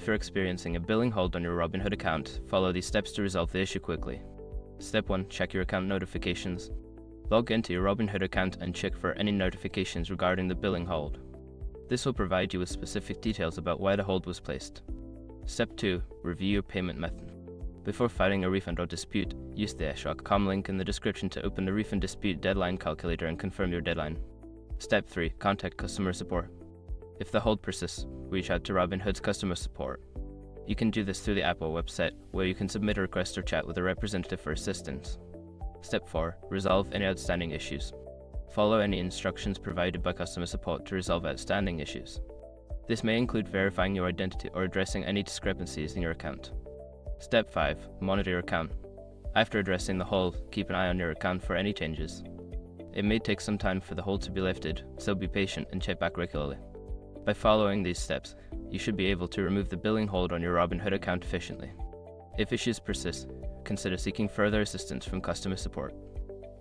If you're experiencing a billing hold on your Robinhood account, follow these steps to resolve the issue quickly. Step 1. Check your account notifications. Log into your Robinhood account and check for any notifications regarding the billing hold. This will provide you with specific details about why the hold was placed. Step 2. Review your payment method. Before filing a refund or dispute, use the eshrock.com link in the description to open the refund dispute deadline calculator and confirm your deadline. Step 3. Contact customer support. If the hold persists, reach out to Robinhood's customer support. You can do this through the app or website, where you can submit a request or chat with a representative for assistance. Step 4. Resolve any outstanding issues. Follow any instructions provided by customer support to resolve outstanding issues. This may include verifying your identity or addressing any discrepancies in your account. Step 5. Monitor your account. After addressing the hold, keep an eye on your account for any changes. It may take some time for the hold to be lifted, so be patient and check back regularly. By following these steps, you should be able to remove the billing hold on your Robinhood account efficiently. If issues persist, consider seeking further assistance from customer support.